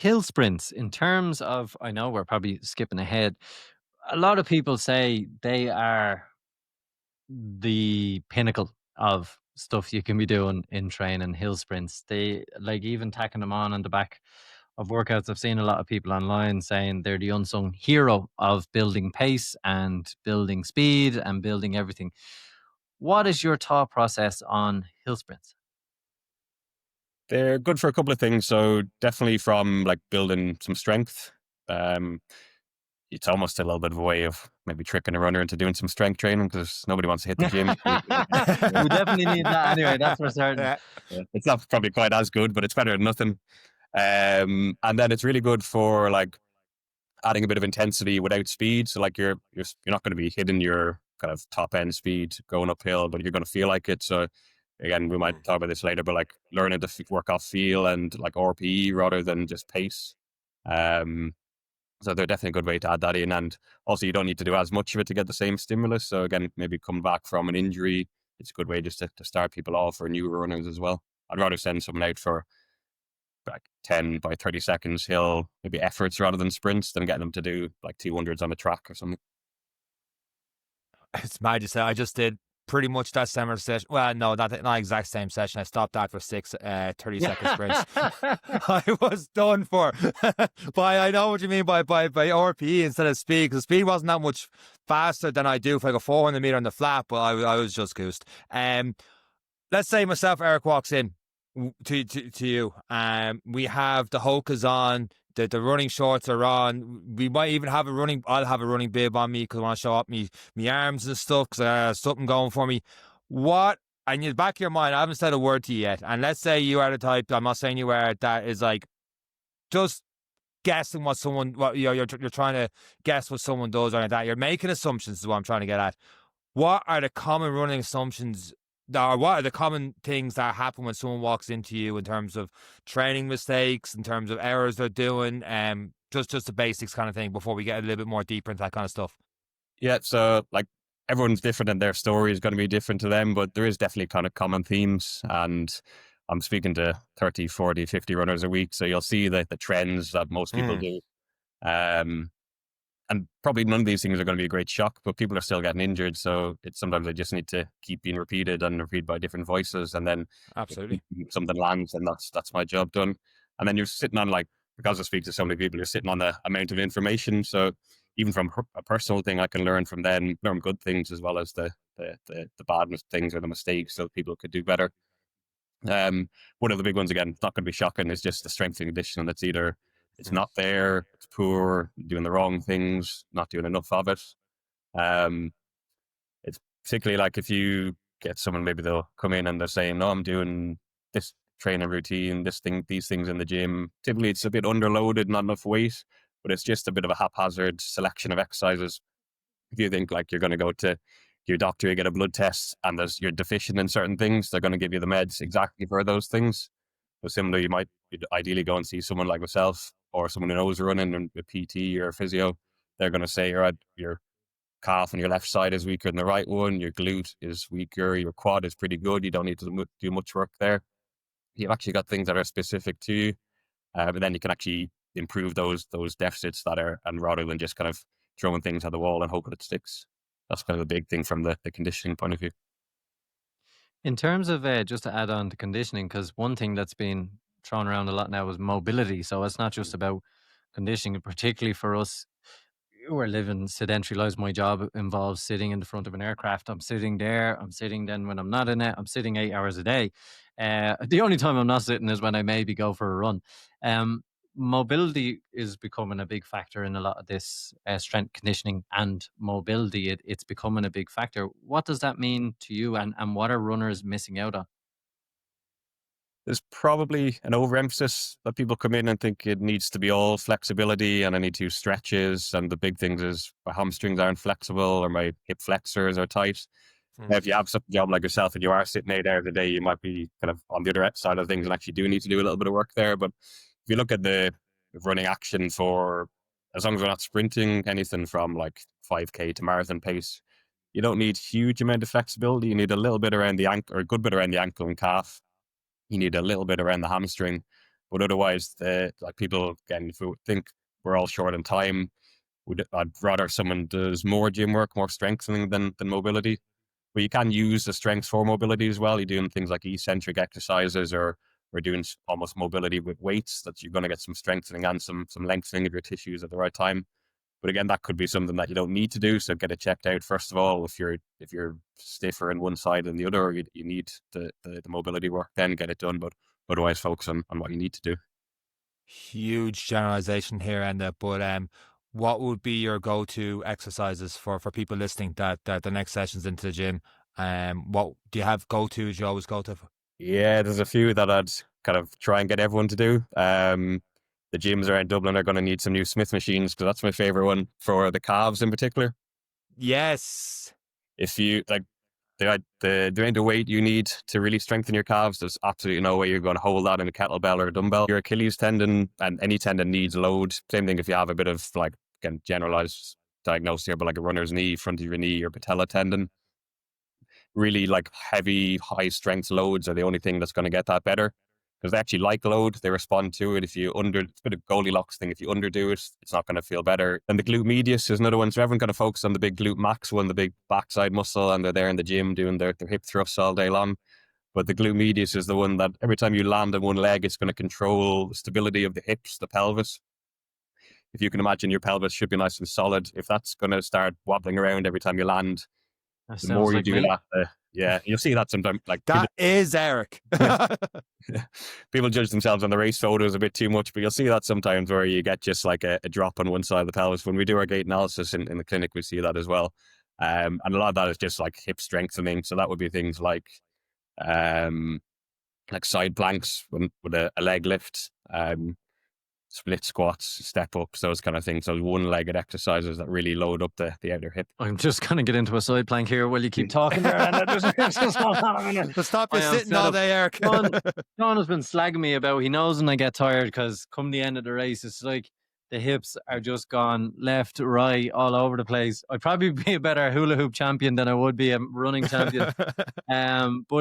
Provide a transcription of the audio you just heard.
Hill sprints, in terms of, I know we're probably skipping ahead. A lot of people say they are the pinnacle of stuff you can be doing in training, hill sprints. They like even tacking them on the back of workouts. I've seen a lot of people online saying they're the unsung hero of building pace and building speed and building everything. What is your thought process on hill sprints? They're good for a couple of things. So definitely from like building some strength. Um, it's almost a little bit of a way of maybe tricking a runner into doing some strength training because nobody wants to hit the gym. We definitely need that anyway, that's for certain. Yeah. It's not probably quite as good, but it's better than nothing. And then it's really good for like adding a bit of intensity without speed. So like you're not going to be hitting your kind of top end speed going uphill, but you're going to feel like it. So again, we might talk about this later, but like learning to work off feel and like RPE rather than just pace. Um, so they're definitely a good way to add that in. And also you don't need to do as much of it to get the same stimulus. So again, maybe come back from an injury. It's a good way just to start people off, or newer runners as well. I'd rather send someone out for like 10 by 30 seconds hill, maybe efforts rather than sprints, than getting them to do like 200s on a track or something. It's mad you say. I just did pretty much that similar session. Well, no, not exact same session. I stopped that for 30-second sprints. I was done for. But I know what you mean by RPE instead of speed, because speed wasn't that much faster than I do for like a 400 meter on the flat, but I was just goosed. Let's say myself, Eric walks in to you. We have the Hokas on. The running shorts are on. We might even have I'll have a running bib on me because I want to show up me arms and stuff because I have something going for me. What, and in the back of your mind, I haven't said a word to you yet. And let's say you are the type, I'm not saying you are, that is like just guessing you're trying to guess what someone does or like that. You're making assumptions is what I'm trying to get at. What are the common running assumptions, or what are the common things that happen when someone walks into you in terms of training mistakes, in terms of errors they're doing, just the basics kind of thing before we get a little bit more deeper into that kind of stuff? Yeah, so like everyone's different and their story is going to be different to them, but there is definitely kind of common themes. And I'm speaking to 30, 40, 50 runners a week, so you'll see the trends that most people do. And probably none of these things are going to be a great shock, but people are still getting injured. So it's sometimes they just need to keep being repeated and repeated by different voices. And then Absolutely. if something lands, and that's my job done. And then you're sitting on like, because I speak to so many people, you're sitting on the amount of information. So even from a personal thing, I can learn from them, learn good things as well as the bad things or the mistakes so people could do better. One of the big ones, again, it's not going to be shocking, is just the strength and conditioning. That's either it's not there, it's poor, doing the wrong things, not doing enough of it. It's particularly like if you get someone, maybe they'll come in and they're saying, no, I'm doing this training routine, these things in the gym. Typically it's a bit underloaded, not enough weight, but it's just a bit of a haphazard selection of exercises. If you think like you're going to go to your doctor, you get a blood test and you're deficient in certain things, they're going to give you the meds exactly for those things. So similarly, you might ideally go and see someone like myself or someone who knows running and a PT or a physio. They're going to say, all right, your calf on your left side is weaker than the right one, your glute is weaker, your quad is pretty good, you don't need to do much work there. You've actually got things that are specific to you, but then you can actually improve those deficits that are, and rather than just kind of throwing things at the wall and hoping it sticks. That's kind of the big thing from the conditioning point of view. In terms of, just to add on to conditioning, because one thing that's been thrown around a lot now is mobility. So it's not just about conditioning, particularly for us who are living sedentary lives. My job involves sitting in the front of an aircraft. I'm sitting there. I'm sitting then when I'm not in it. I'm sitting 8 hours a day. The only time I'm not sitting is when I maybe go for a run. Mobility is becoming a big factor in a lot of this strength conditioning and mobility. It's becoming a big factor. What does that mean to you, and what are runners missing out on? There's probably an overemphasis that people come in and think it needs to be all flexibility and I need to do stretches. And the big things is my hamstrings aren't flexible or my hip flexors are tight. Now, if you have some job like yourself and you are sitting 8 hours a day, you might be kind of on the other side of things and actually do need to do a little bit of work there. But if you look at the running action for, as long as we're not sprinting, anything from like 5K to marathon pace, you don't need huge amount of flexibility. You need a little bit around the ankle, or a good bit around the ankle and calf. You need a little bit around the hamstring. But otherwise, like people, again, if we think we're all short on time, I'd rather someone does more gym work, more strengthening than mobility. But you can use the strength for mobility as well. You're doing things like eccentric exercises, or we're doing almost mobility with weights, that you're going to get some strengthening and some lengthening of your tissues at the right time. But again, that could be something that you don't need to do. So get it checked out first of all. If you're stiffer in one side than the other, or you need the mobility work, then get it done. But otherwise, focus on what you need to do. Huge generalization here, Enda, but what would be your go-to exercises for people listening that the next session's into the gym? What do you have go-tos you always go to? Yeah, there's a few that I'd kind of try and get everyone to do. The gyms around Dublin are going to need some new Smith machines, because that's my favorite one for the calves in particular. Yes. If you like the amount of weight you need to really strengthen your calves, there's absolutely no way you're going to hold that in a kettlebell or a dumbbell. Your Achilles tendon, and any tendon, needs load. Same thing if you have a bit of, like, again, generalized diagnosis here, but like a runner's knee, front of your knee, your patella tendon. Really, like, heavy, high strength loads are the only thing that's going to get that better, because they actually like load. They respond to it. It's a bit of Goldilocks thing. If you underdo it, it's not going to feel better. And the glute medius is another one. So everyone kind of focus on the big glute max one, the big backside muscle, and they're there in the gym doing their hip thrusts all day long. But the glute medius is the one that every time you land on one leg, it's going to control the stability of the hips, the pelvis. If you can imagine, your pelvis should be nice and solid. If that's going to start wobbling around every time you land, the more you do that, yeah, you'll see that sometimes. Like, that is Eric. People judge themselves on the race photos a bit too much, but you'll see that sometimes where you get just like a drop on one side of the pelvis. When we do our gait analysis in the clinic, we see that as well. And a lot of that is just like hip strengthening. So that would be things like side planks with a leg lift, split squats, step ups, those kind of things. Those one-legged exercises that really load up the outer hip. I'm just going to get into a side plank here while you keep talking there. And to stop you sitting all day, Eric. Seán has been slagging me about, he knows when I get tired, because come the end of the race, it's like the hips are just gone left, right, all over the place. I'd probably be a better hula hoop champion than I would be a running champion. But